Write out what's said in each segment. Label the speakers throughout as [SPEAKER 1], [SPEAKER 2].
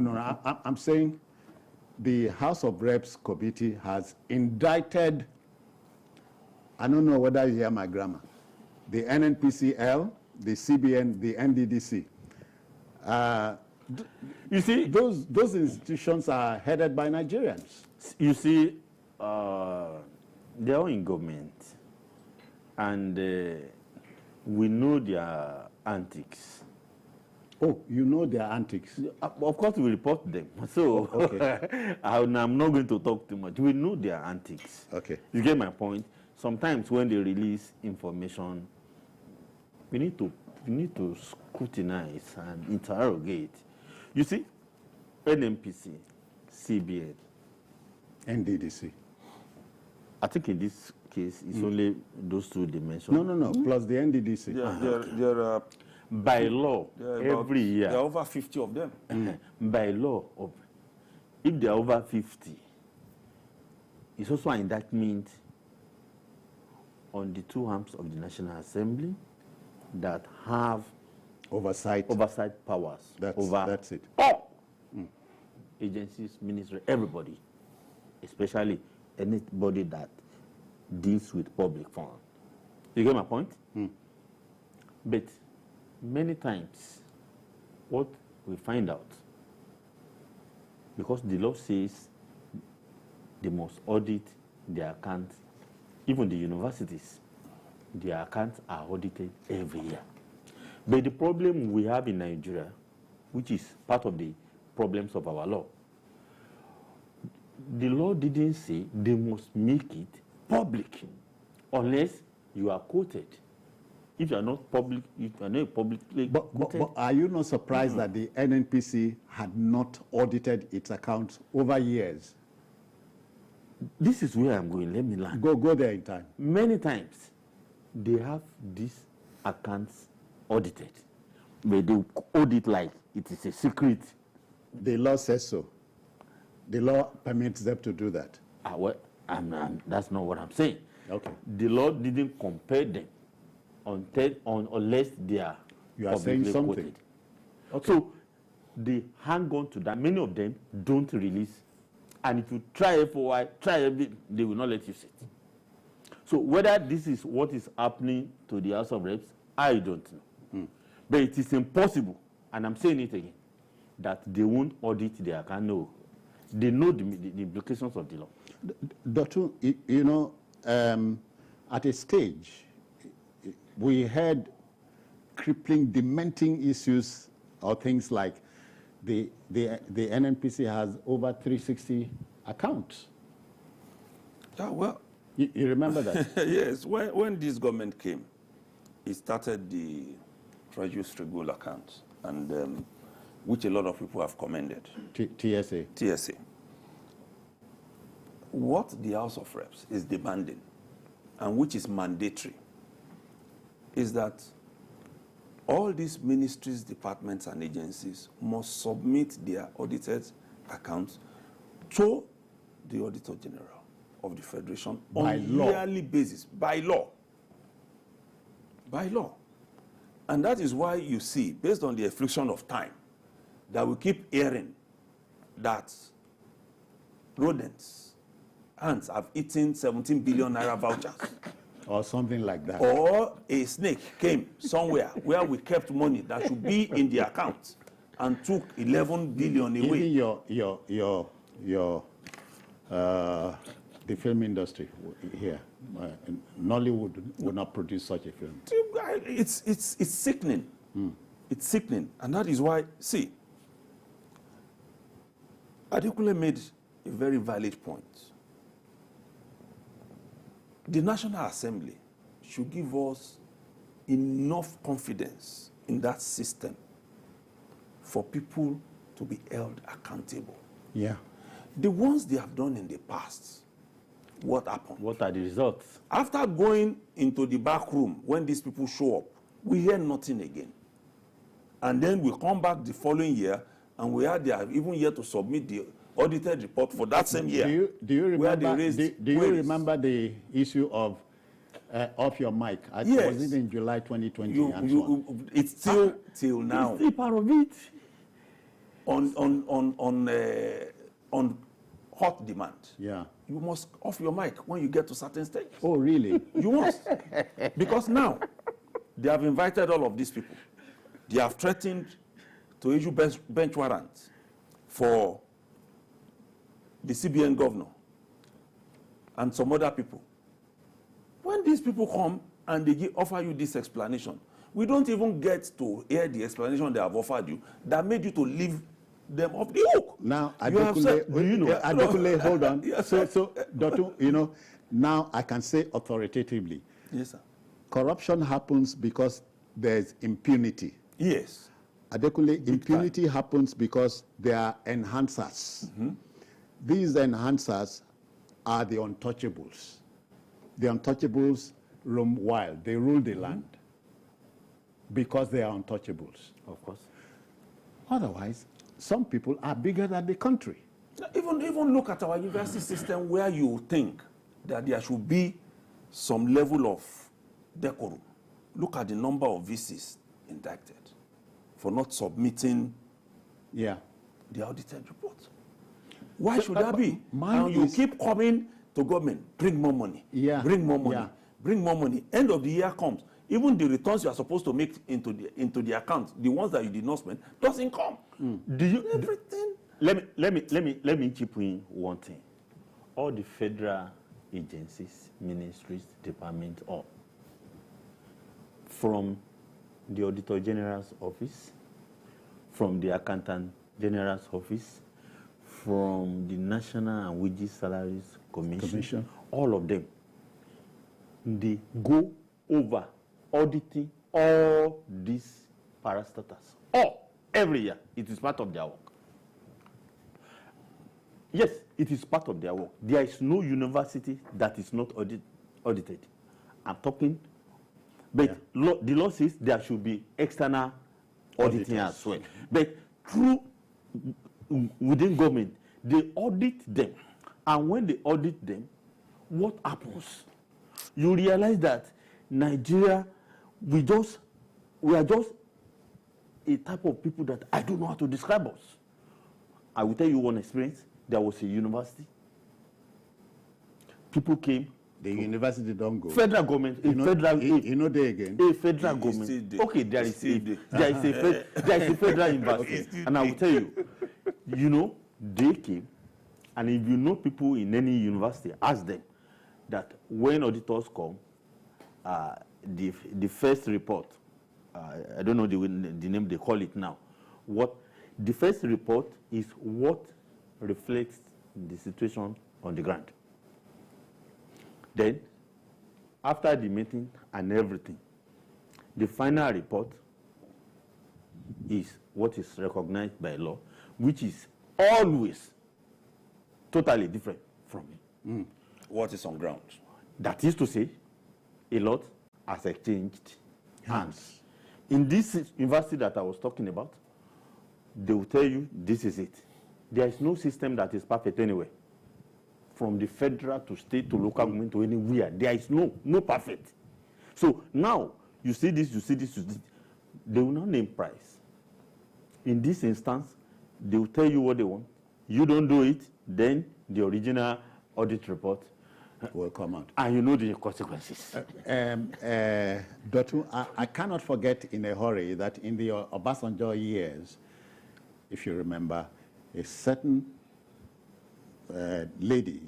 [SPEAKER 1] No. I'm saying the House of Reps committee has indicted, I don't know whether you hear my grammar, the NNPCL, the CBN, the NDDC.
[SPEAKER 2] You see,
[SPEAKER 1] those institutions are headed by Nigerians.
[SPEAKER 2] You see, they're all in government, and we know their antics.
[SPEAKER 1] Oh, you know their antics?
[SPEAKER 2] Of course, we report them. So
[SPEAKER 1] okay.
[SPEAKER 2] I'm not going to talk too much. We know their antics.
[SPEAKER 1] Okay.
[SPEAKER 2] You get my point? Sometimes when they release information, we need to scrutinize and interrogate. You see, NNPC, CBN,
[SPEAKER 1] NDDC.
[SPEAKER 2] I think in this case, it's only those two dimensions.
[SPEAKER 1] No. Plus the NDDC.
[SPEAKER 3] There are
[SPEAKER 2] by law, every year.
[SPEAKER 3] There are over 50 of them.
[SPEAKER 2] By law, if there are over 50, it's also an indictment on the two arms of the National Assembly that have
[SPEAKER 1] oversight
[SPEAKER 2] powers
[SPEAKER 1] that's it.
[SPEAKER 2] All agencies, ministry, everybody, especially anybody that deals with public funds. You get my point? But many times, what we find out, because the law says they must audit their accounts, even the universities, their accounts are audited every year. But the problem we have in Nigeria, which is part of the problems of our law, the law didn't say they must make it public unless you are quoted. If you are not public, if you are not publicly quoted.
[SPEAKER 1] But are you not surprised that the NNPC had not audited its accounts over years?
[SPEAKER 2] This is where I'm going. Let me land.
[SPEAKER 1] Go there in time.
[SPEAKER 2] Many times, they have these accounts audited, but they audit like it is a secret.
[SPEAKER 1] The law says so. The law permits them to do that.
[SPEAKER 2] Well, that's not what I'm saying.
[SPEAKER 1] Okay.
[SPEAKER 2] The law didn't compare them unless they are
[SPEAKER 1] You are saying something.
[SPEAKER 2] quoted. Okay. So they hang on to that. Many of them don't release. And if you try FOI, they will not let you sit. So whether this is what is happening to the House of Reps, I don't know. But it is impossible, and I'm saying it again, that they won't audit their account. No. They know the implications of the law.
[SPEAKER 1] Doctor, at a stage, we had crippling, dementing issues or things like the NNPC has over 360 accounts.
[SPEAKER 3] Yeah, well.
[SPEAKER 1] You remember that?
[SPEAKER 3] Yes, when this government came, it started the Treasury Regular accounts, and which a lot of people have commended. TSA. What the House of Reps is demanding, and which is mandatory, is that all these ministries, departments, and agencies must submit their audited accounts to the Auditor General of the Federation on a yearly basis, by law. By law. And that is why you see, based on the affliction of time, that we keep hearing that rodents, ants have eaten 17 billion naira vouchers.
[SPEAKER 1] Or something like that.
[SPEAKER 3] Or a snake came somewhere where we kept money that should be in the account and took 11 billion away.
[SPEAKER 1] Even the film industry here, Nollywood would not produce such a film.
[SPEAKER 3] It's sickening. It's sickening. And that is why, see, Adekunle made a very valid point. The National Assembly should give us enough confidence in that system for people to be held accountable.
[SPEAKER 1] Yeah.
[SPEAKER 3] The ones they have done in the past, what happened?
[SPEAKER 2] What are the results?
[SPEAKER 3] After going into the back room, when these people show up, we hear nothing again. And then we come back the following year, and we are there even yet to submit the audited report for that same year.
[SPEAKER 1] Do you remember the issue of off your mic?
[SPEAKER 3] Yes.
[SPEAKER 1] Was it in July 2020?
[SPEAKER 3] It's still till now.
[SPEAKER 2] It's still part of it.
[SPEAKER 3] on hot demand.
[SPEAKER 1] Yeah.
[SPEAKER 3] You must off your mic when you get to certain stages.
[SPEAKER 1] Oh, really?
[SPEAKER 3] You must. Because now, they have invited all of these people. They have threatened to issue bench warrants for the CBN governor and some other people. When these people come and they offer you this explanation, we don't even get to hear the explanation they have offered you that made you to leave them off the hook.
[SPEAKER 1] Now,
[SPEAKER 3] Adekule,
[SPEAKER 1] hold on.
[SPEAKER 3] Yes,
[SPEAKER 1] so, Dr., now I can say authoritatively,
[SPEAKER 3] yes, sir.
[SPEAKER 1] Corruption happens because there's impunity.
[SPEAKER 3] Yes.
[SPEAKER 1] Adekule, impunity happens because there are enhancers. Mm-hmm. These enhancers are the untouchables. The untouchables roam wild. They rule the land because they are untouchables.
[SPEAKER 2] Of course.
[SPEAKER 1] Otherwise, some people are bigger than the country.
[SPEAKER 3] Even look at our university system where you think that there should be some level of decorum. Look at the number of VCs indicted for not submitting
[SPEAKER 1] the
[SPEAKER 3] audited report. Why should that be? And you keep coming to government, bring more money, bring more money, bring more money. End of the year comes. Even the returns you are supposed to make into the account, the ones that you did not spend, doesn't come. Everything.
[SPEAKER 2] Let me chip in one thing. All the federal agencies, ministries, departments, all from the Auditor General's office, from the Accountant General's office, from the National and Wages Salaries Commission, all of them, they go over auditing all these parastatals. Every year. It is part of their work. Yes, it is part of their work. There is no university that is not audited. I'm talking, but the law says there should be external auditing as well. But within government, they audit them. And when they audit them, what happens? You realize that Nigeria, we are just a type of people that I don't know how to describe us. I will tell you one experience. There was a university. People came.
[SPEAKER 1] The university don't go.
[SPEAKER 2] Federal government.
[SPEAKER 1] They again.
[SPEAKER 2] A federal government. Okay, there is a federal university. And I will tell you, they came, and if you know people in any university, ask them that when auditors come, the first report, I don't know the name they call it now, the first report is what reflects the situation on the ground. Then, after the meeting and everything, the final report is what is recognized by law, which is always totally different from it.
[SPEAKER 3] What is on ground?
[SPEAKER 2] That is to say, a lot has exchanged hands. In this university that I was talking about, they will tell you this is it. There is no system that is perfect anywhere. From the federal to state to local government to anywhere, there is no perfect. So now you see this. They will not name price. In this instance, they will tell you what they want. You don't do it, then the original audit report
[SPEAKER 1] will come out.
[SPEAKER 2] And you know the consequences.
[SPEAKER 1] Dr., I cannot forget in a hurry that in the Obasanjo years, if you remember, a certain lady,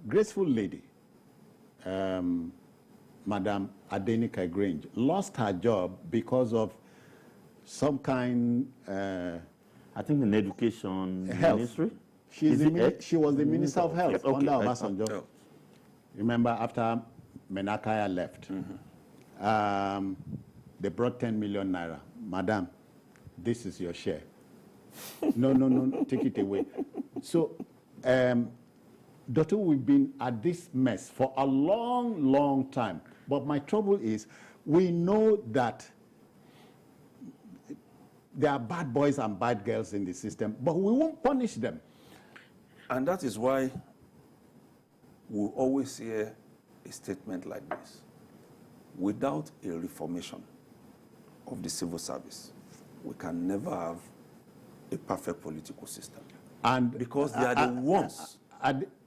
[SPEAKER 1] graceful lady, Madam Adenika Grange, lost her job because of some kind...
[SPEAKER 2] I think in education
[SPEAKER 1] health.
[SPEAKER 2] Ministry.
[SPEAKER 1] She was the Minister of Health under Obasanjo.
[SPEAKER 3] Health. Remember,
[SPEAKER 1] after Menakaya left, they brought 10 million naira. Madam, this is your share. No, take it away. So, Doctor, we've been at this mess for a long, long time. But my trouble is, we know that there are bad boys and bad girls in the system, but we won't punish them.
[SPEAKER 3] And that is why we always hear a statement like this. Without a reformation of the civil service, we can never have a perfect political system.
[SPEAKER 1] And
[SPEAKER 3] because they are the ones.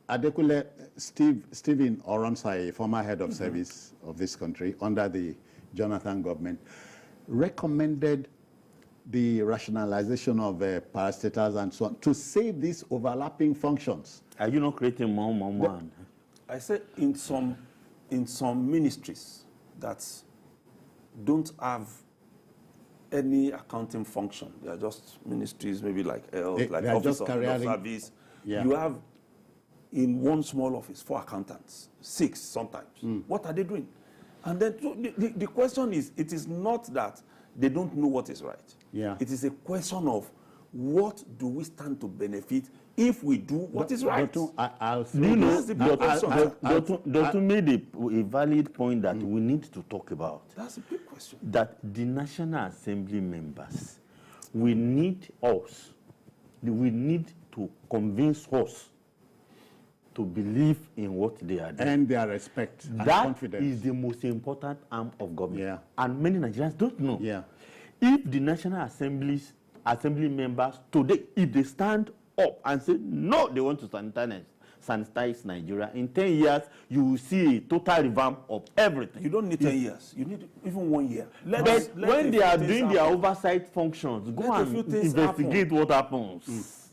[SPEAKER 1] Adekule, Stephen Oronsai, former head of service of this country under the Jonathan government, recommended the rationalization of parastatals and so on to save these overlapping functions.
[SPEAKER 2] Are you not creating more?
[SPEAKER 3] I said in some ministries that don't have any accounting function, they are just ministries, maybe like health, like office of service.
[SPEAKER 1] Yeah.
[SPEAKER 3] You have in one small office 4 accountants, 6 sometimes. What are they doing? And then the question is, it is not that they don't know what is right.
[SPEAKER 1] Yeah.
[SPEAKER 3] It is a question of what do we stand to benefit if we do what is right.
[SPEAKER 2] Dr. made a valid point that we need to talk about.
[SPEAKER 3] That's a big question.
[SPEAKER 2] That the National Assembly members, we need to convince us to believe in what they are doing.
[SPEAKER 1] And their respect and confidence.
[SPEAKER 2] That is the most important arm of government.
[SPEAKER 1] Yeah.
[SPEAKER 2] And many Nigerians don't know.
[SPEAKER 1] Yeah.
[SPEAKER 2] If the National Assembly members today, if they stand up and say, no, they want to sanitize Nigeria, in 10 years, you will see a total revamp of everything.
[SPEAKER 3] You don't need 10 years. You need even 1 year.
[SPEAKER 2] But when they are doing their oversight functions, go and investigate what happens.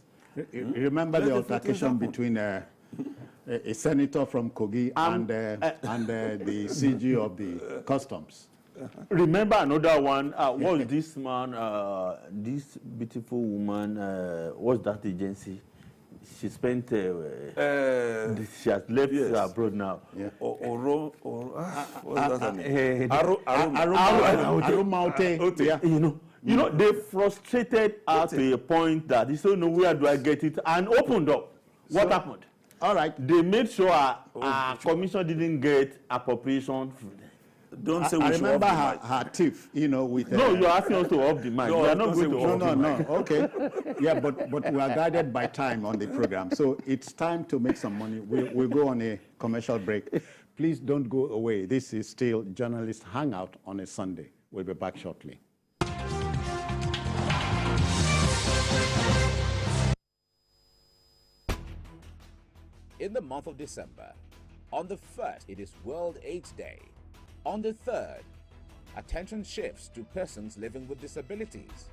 [SPEAKER 1] Remember the altercation between a senator from Kogi and the CG of the customs.
[SPEAKER 2] Remember another one, what was this man, this beautiful woman, what's that agency? She spent, she has left abroad now.
[SPEAKER 1] Yeah.
[SPEAKER 3] What's that name?
[SPEAKER 1] Aruma.
[SPEAKER 2] You know, they frustrated her to a point that they said, no, where do I get it? And opened up. What happened?
[SPEAKER 1] All right.
[SPEAKER 2] They made sure our commission didn't get appropriation.
[SPEAKER 3] Don't say we
[SPEAKER 1] I
[SPEAKER 3] should
[SPEAKER 1] remember
[SPEAKER 3] off the
[SPEAKER 1] her tiff, with...
[SPEAKER 2] No, you're asking us to off the mic.
[SPEAKER 3] No,
[SPEAKER 2] We are not going to
[SPEAKER 3] don't
[SPEAKER 2] off the mic.
[SPEAKER 1] No, okay. Yeah, but we are guided by time on the program. So it's time to make some money. We'll go on a commercial break. Please don't go away. This is still Journalist Hangout on a Sunday. We'll be back shortly.
[SPEAKER 4] In the month of December, on the 1st, it is World AIDS Day. On the 3rd, attention shifts to persons living with disabilities.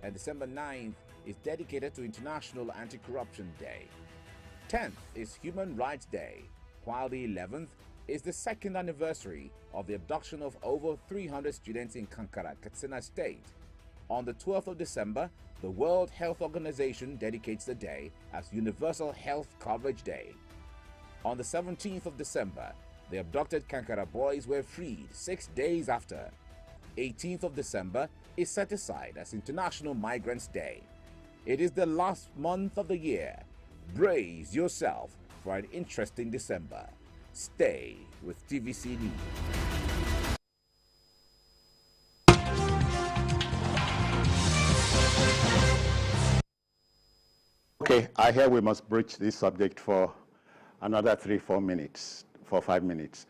[SPEAKER 4] And December 9th is dedicated to International Anti-Corruption Day. 10th is Human Rights Day, while the 11th is the 2nd anniversary of the abduction of over 300 students in Kankara, Katsina State. On the 12th of December, the World Health Organization dedicates the day as Universal Health Coverage Day. On the 17th of December, the abducted Kankara boys were freed 6 days after. 18th of December is set aside as International Migrants Day. It is the last month of the year. Brace yourself for an interesting December. Stay with TVC News.
[SPEAKER 1] Okay, I hear we must breach this subject for another 3-4 minutes, 4-5 minutes.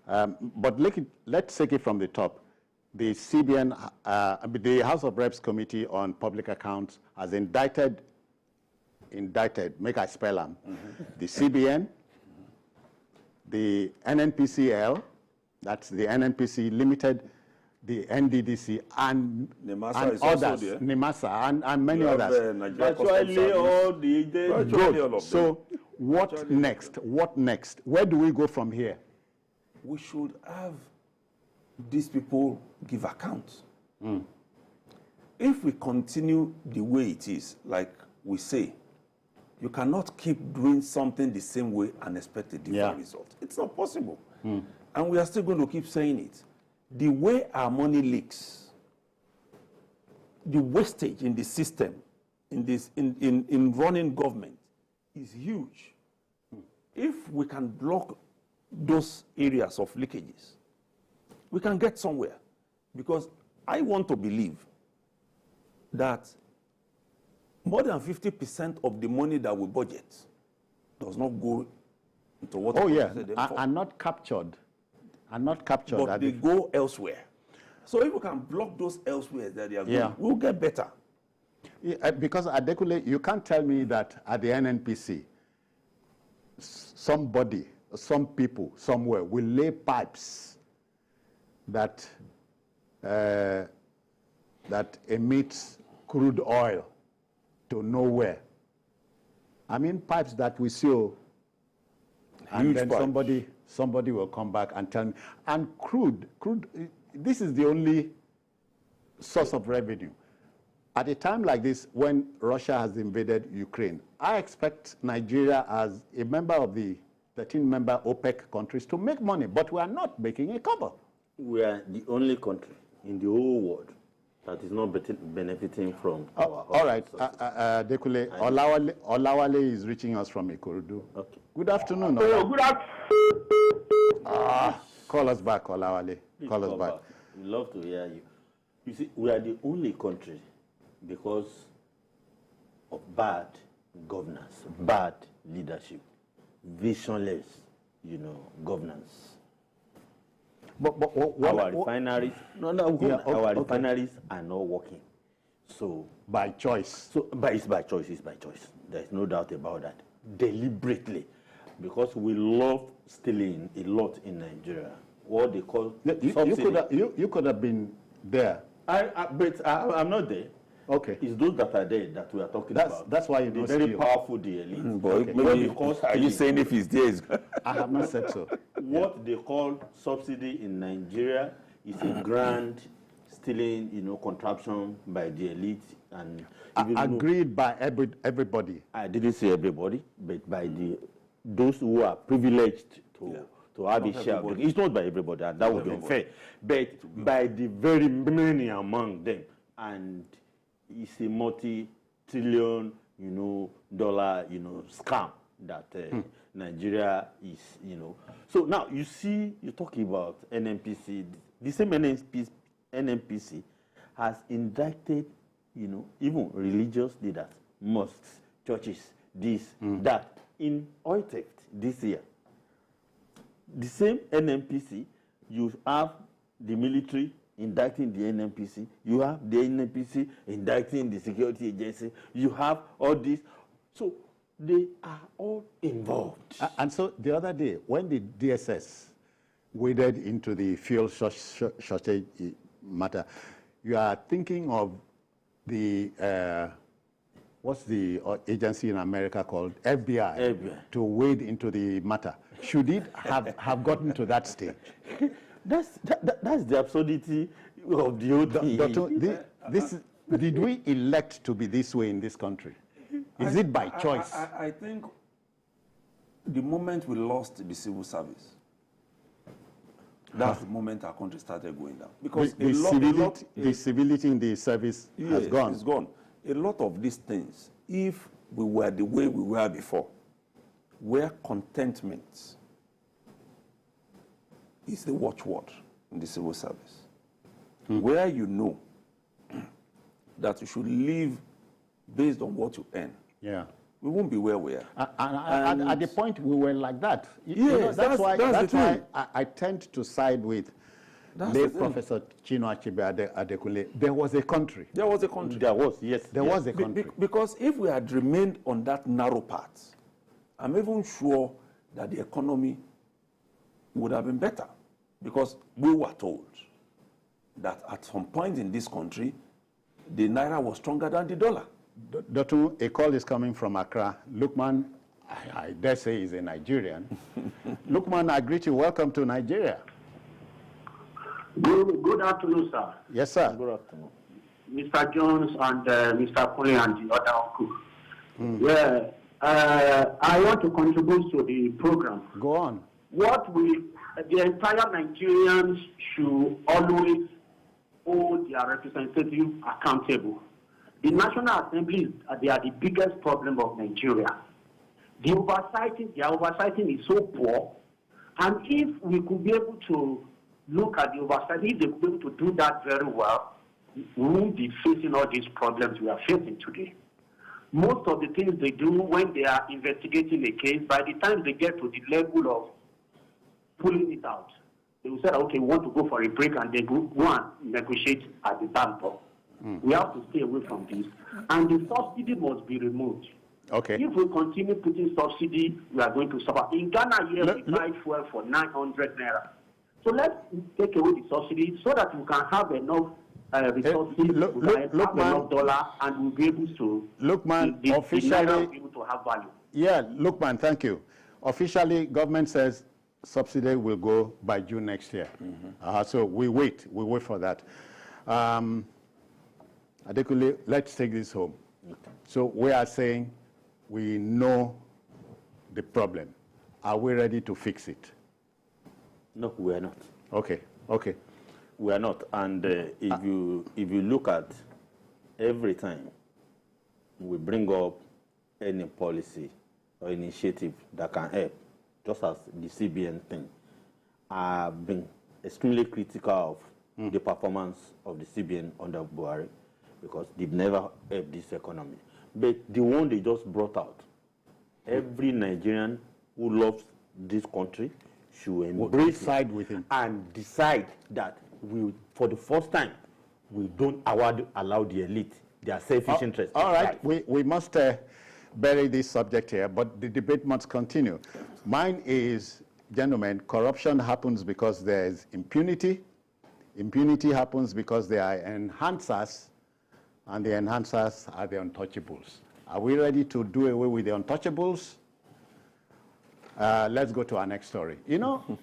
[SPEAKER 1] But let's take it from the top. The CBN, the House of Reps Committee on Public Accounts has indicted, make I spell them, the CBN, the NNPCL, that's the NNPC Limited, the NDDC, and others, NIMASA, and many others.
[SPEAKER 2] Virtually all the
[SPEAKER 1] Good. So what next? What next? Where do we go from here?
[SPEAKER 3] We should have these people give accounts. If we continue the way it is, like we say, you cannot keep doing something the same way and expect a different result. It's not possible. And we are still going to keep saying it. The way our money leaks, the wastage in the system, in running government, is huge. If we can block those areas of leakages, we can get somewhere. Because I want to believe that more than 50% of the money that we budget does not go into what we budgeted them for.
[SPEAKER 1] Are not captured. Are not captured.
[SPEAKER 3] But they go elsewhere. So if we can block those elsewhere that they are going, we'll get better.
[SPEAKER 1] Because Adekule, you can't tell me that at the NNPC, somebody, some people somewhere will lay pipes that that emits crude oil to nowhere. I mean, pipes that we sew, and
[SPEAKER 3] Huge
[SPEAKER 1] then
[SPEAKER 3] pipes.
[SPEAKER 1] somebody will come back and tell me. And crude, this is the only source of revenue. At a time like this, when Russia has invaded Ukraine, I expect Nigeria, as a member of the 13-member OPEC countries, to make money, but we are not making a cover.
[SPEAKER 2] We are the only country in the whole world that is not benefiting from our
[SPEAKER 1] All right,
[SPEAKER 2] resources.
[SPEAKER 1] Dekule, Olawale is reaching us from Ikorodu.
[SPEAKER 2] Okay.
[SPEAKER 1] Good afternoon.
[SPEAKER 5] Good afternoon.
[SPEAKER 1] Call us back, Olawale.
[SPEAKER 2] Please
[SPEAKER 1] Call us
[SPEAKER 2] come
[SPEAKER 1] back.
[SPEAKER 2] We'd love to hear you. You see, we are the only country, because of bad governance, bad leadership, visionless, governance.
[SPEAKER 1] But
[SPEAKER 2] Our refineries, our refineries are not working. So
[SPEAKER 1] by choice.
[SPEAKER 2] but it's by choice. It's by choice. There's no doubt about that. Deliberately, because we love stealing a lot in Nigeria. What they call subsidy.
[SPEAKER 1] You could have been there.
[SPEAKER 2] But I'm not there.
[SPEAKER 1] Okay.
[SPEAKER 2] It's those that are there that we are talking about.
[SPEAKER 1] That's why you
[SPEAKER 2] the
[SPEAKER 1] don't
[SPEAKER 2] very
[SPEAKER 1] steal.
[SPEAKER 2] powerful, the elite.
[SPEAKER 3] But
[SPEAKER 2] What
[SPEAKER 3] maybe,
[SPEAKER 2] they call
[SPEAKER 3] are you
[SPEAKER 2] stealing.
[SPEAKER 3] saying if he's there,
[SPEAKER 1] I have not said so.
[SPEAKER 2] What they call subsidy in Nigeria is a grand stealing, contraption by the elite, and
[SPEAKER 1] Agreed by everybody.
[SPEAKER 2] I didn't say everybody, but by those who are privileged to have
[SPEAKER 3] Not
[SPEAKER 2] a share.
[SPEAKER 3] everybody.
[SPEAKER 2] It's not by everybody, and that would be unfair. But by the very many among them, and it's a multi-trillion, dollar, scam that Nigeria is, So now you talk about NNPC. The same NNPC has indicted, even religious leaders, mosques, churches, that, in oil theft this year. The same NNPC, you have the military indicting the NNPC, you have the NNPC indicting the security agency, you have all this. So they are all involved.
[SPEAKER 1] And so the other day, when the DSS waded into the fuel shortage matter, you are thinking of the, what's the agency in America called? FBI. To wade into the matter. Should it have gotten to that stage?
[SPEAKER 2] That's the absurdity of the whole thing.
[SPEAKER 1] Doctor, did we elect to be this way in this country? Is it by choice?
[SPEAKER 3] I think the moment we lost the civil service, that's the moment our country started going down. Because
[SPEAKER 1] the civility in the service has gone.
[SPEAKER 3] It's gone. A lot of these things, if we were the way we were before, where contentment is the watchword in the civil service, where you know that you should live based on what you earn, we won't be where we are.
[SPEAKER 1] And at the point we were like that.
[SPEAKER 3] Yes,
[SPEAKER 1] that's why
[SPEAKER 3] I
[SPEAKER 1] tend to side with late Professor Chino Achebe Adekunle. There was a country.
[SPEAKER 3] There was a country.
[SPEAKER 2] There was, yes.
[SPEAKER 1] There was a country.
[SPEAKER 3] Because if we had remained on that narrow path, I'm even sure that the economy would have been better. Because we were told that at some point in this country, the naira was stronger than the dollar.
[SPEAKER 1] Doctor, a call is coming from Accra. Lukman, I dare say, is a Nigerian. Lukman, I greet you. Welcome to Nigeria.
[SPEAKER 5] Good afternoon, sir.
[SPEAKER 1] Yes, sir.
[SPEAKER 2] Good afternoon.
[SPEAKER 5] Mr. Jones and Mr. Kule and the other uncle. I want to contribute to the program.
[SPEAKER 1] Go on.
[SPEAKER 5] The entire Nigerians should always hold their representatives accountable. The National Assembly, they are the biggest problem of Nigeria. Their oversighting is so poor, and if we could be able to look at the oversight, if they could be able to do that very well, we won't be facing all these problems we are facing today. Most of the things they do when they are investigating a case, by the time they get to the level of pulling it out, they will say, okay, we want to go for a break, and they go and negotiate at the bank door. We have to stay away from this. And the subsidy must be removed.
[SPEAKER 1] Okay.
[SPEAKER 5] If we continue putting subsidy, we are going to suffer. In Ghana here, we buy fuel for 900 naira. So let's take away the subsidy so that we can have enough resources, we can have enough dollar, and we'll be able to.
[SPEAKER 1] Look, man, officially,
[SPEAKER 5] will be able to have value.
[SPEAKER 1] Yeah, look, man, thank you. Officially, government says subsidy will go by June next year. So we wait for that. Adekunle, let's take this home. So we are saying we know the problem. Are we ready to fix it?
[SPEAKER 2] No, we are not.
[SPEAKER 1] Okay.
[SPEAKER 2] We are not. And if you look at every time we bring up any policy or initiative that can help, just as the CBN thing, I've been extremely critical of the performance of the CBN under Buhari because they've never helped this economy. But the one they just brought out, every Nigerian who loves this country should embrace
[SPEAKER 1] side with him
[SPEAKER 2] and decide that for the first time, we don't allow the elite, their selfish interests.
[SPEAKER 1] All right, we must bury this subject here, but the debate must continue. Mine is, gentlemen, corruption happens because there is impunity. Impunity happens because there are enhancers, and the enhancers are the untouchables. Are we ready to do away with the untouchables? Let's go to our next story. You know,